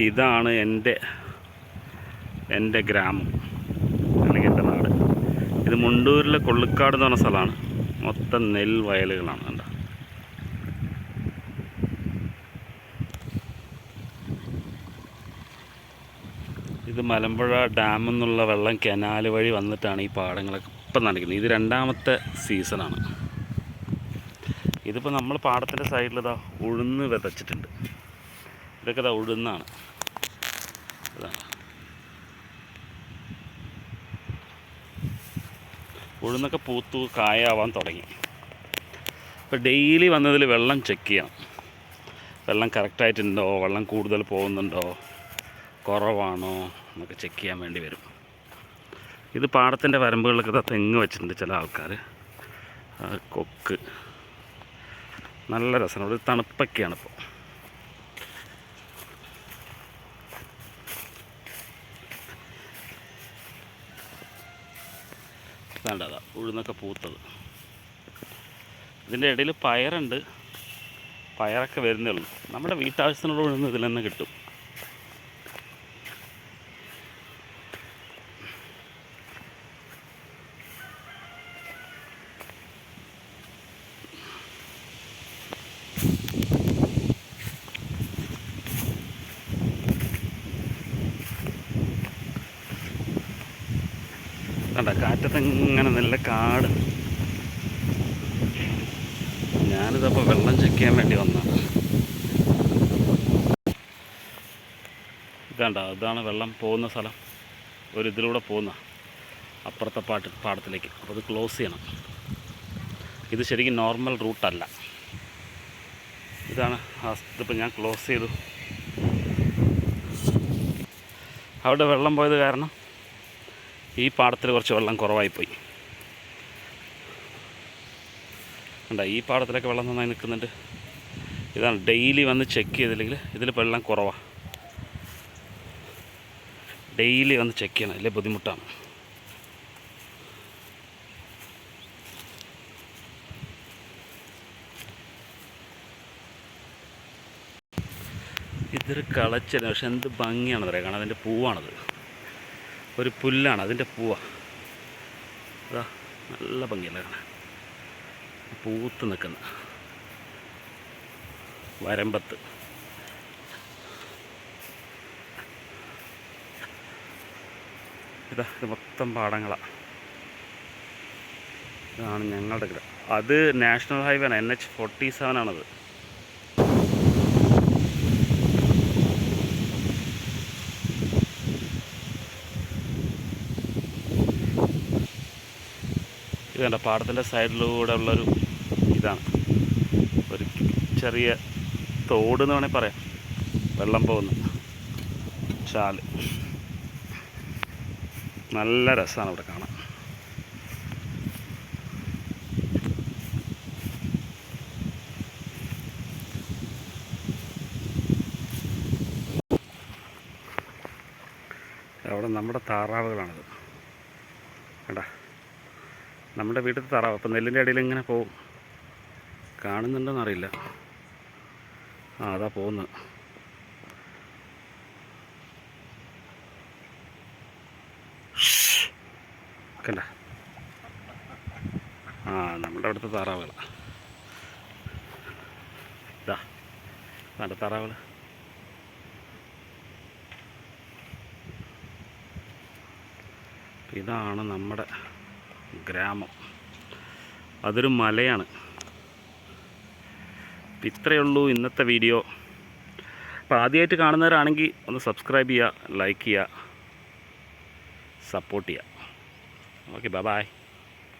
ഇതാണ് എൻ്റെ ഗ്രാമം അല്ലെങ്കിൽ എൻ്റെ നാട്. ഇത് മുണ്ടൂരിലെ കൊള്ളിക്കാട് എന്ന് പറഞ്ഞ സ്ഥലമാണ്. മൊത്തം നെൽവയലുകളാണ്. കണ്ട, ഇത് മലമ്പുഴ ഡാമിൽ നിന്നുള്ള വെള്ളം കനാൽ വഴി വന്നിട്ടാണ് ഈ പാടങ്ങളൊക്കെ ഇപ്പം നനയ്ക്കുന്നത്. ഇത് രണ്ടാമത്തെ സീസണാണ്. ഇതിപ്പോൾ നമ്മൾ പാടത്തിൻ്റെ സൈഡിൽ ഇതാ ഉഴുന്ന് വിതച്ചിട്ടുണ്ട്. ഇതൊക്കെ ഇതാ ഉഴുന്നാണ്. ഇതാണ് ഉഴുന്നൊക്കെ പൂത്തു കായാവാൻ തുടങ്ങി. ഇപ്പോൾ ഡെയിലി വന്നതിൽ വെള്ളം ചെക്ക് ചെയ്യണം. വെള്ളം കറക്റ്റായിട്ടുണ്ടോ, വെള്ളം കൂടുതൽ പോകുന്നുണ്ടോ, കുറവാണോ എന്നൊക്കെ ചെക്ക് ചെയ്യാൻ വേണ്ടി വരും. ഇത് പാടത്തിൻ്റെ വരമ്പുകളിലൊക്കെ ഇതാ തെങ്ങ് വെച്ചിട്ടുണ്ട് ചില ആൾക്കാർ. കൊക്ക് നല്ല രസമാണ്. ഒരു തണുപ്പൊക്കെയാണ് ഇപ്പോൾ. വേണ്ടതാ ഉഴുന്നൊക്കെ പൂത്തത്. ഇതിൻ്റെ ഇടയിൽ പയറുണ്ട്. പയറൊക്കെ വരുന്നേ ഉള്ളൂ. നമ്മുടെ വീട്ടാവശ്യത്തിനുള്ള ഉഴുന്ന് ഇതിൽ തന്നെ കിട്ടും. കണ്ട, കാറ്റത്ത് ഇങ്ങനെ നല്ല കാട്. ഞാനിതപ്പോൾ വെള്ളം ചെക്ക് ചെയ്യാൻ വേണ്ടി വന്നതാണ്. ഇതാണ് വെള്ളം പോകുന്ന സ്ഥലം. ഒരു ഇതിലൂടെ പോകുന്ന അപ്പുറത്തെ പാടത്തിലേക്ക്. അപ്പോൾ അത് ക്ലോസ് ചെയ്യണം. ഇത് ശരിക്കും നോർമൽ റൂട്ടല്ല. ഇതിപ്പോൾ ഞാൻ ക്ലോസ് ചെയ്തു. അവിടെ വെള്ളം പോയത് കാരണം ഈ പാടത്തിൽ കുറച്ച് വെള്ളം കുറവായിപ്പോയി. കണ്ട, ഈ പാടത്തിലൊക്കെ വെള്ളം നന്നായി നിൽക്കുന്നുണ്ട്. ഇതാണ് ഡെയിലി വന്ന് ചെക്ക് ചെയ്തില്ലെങ്കിൽ ഇതിൽ വെള്ളം കുറവാണ്. ഡെയിലി വന്ന് ചെക്ക് ചെയ്യണം, അല്ലേ ബുദ്ധിമുട്ടാണ്. ഇതൊരു കളച്ചത്, പക്ഷെ എന്ത് ഭംഗിയാണെന്ന് പറയാം. കാരണം അതിൻ്റെ പൂവാണത്. ഒരു പുല്ലാണ്, അതിൻ്റെ പൂവാണ്. അതാ നല്ല ഭംഗിയല്ല കാണാൻ. പൂത്ത് നിൽക്കുന്ന വരമ്പത്ത്. ഇത് മൊത്തം പാടങ്ങളാണ്. ഇതാണ് ഞങ്ങളുടെ ഗ്രാമം. അത് നാഷണൽ ഹൈവേ ആണ്, NH47 ആണത്. ഇത് കണ്ട, പാടത്തിൻ്റെ സൈഡിലൂടെ ഉള്ളൊരു ഇതാണ്. ഒരു ചെറിയ തോട് എന്ന് വേണമെങ്കിൽ പറയാം. വെള്ളം പോകുന്ന ചാല്. നല്ല രസമാണ് ഇവിടെ കാണാൻ. അവിടെ നമ്മുടെ താറാവുകളാണിത്. കേട്ടാ, നമ്മുടെ വീട്ടിലത്തെ താറാവ്. അപ്പം നെല്ലിൻ്റെ ഇടയിൽ ഇങ്ങനെ പോവും. കാണുന്നുണ്ടോയെന്നറിയില്ല. അതാ പോകുന്നത്. കണ്ട, നമ്മുടെ അവിടുത്തെ താറാവുകളാണ്. ഇതാ നല്ല താറാവുകൾ. ഇതാണ് നമ്മുടെ ഗ്രാമം. അതൊരു മലയാണ്. ഇത്രയേ ഉള്ളൂ ഇന്നത്തെ വീഡിയോ. അപ്പോൾ ആദ്യമായിട്ട് കാണുന്നവരാണെങ്കിൽ ഒന്ന് സബ്സ്ക്രൈബ് ചെയ്യുക, ലൈക്ക് ചെയ്യുക, സപ്പോർട്ട് ചെയ്യുക. Okay, by.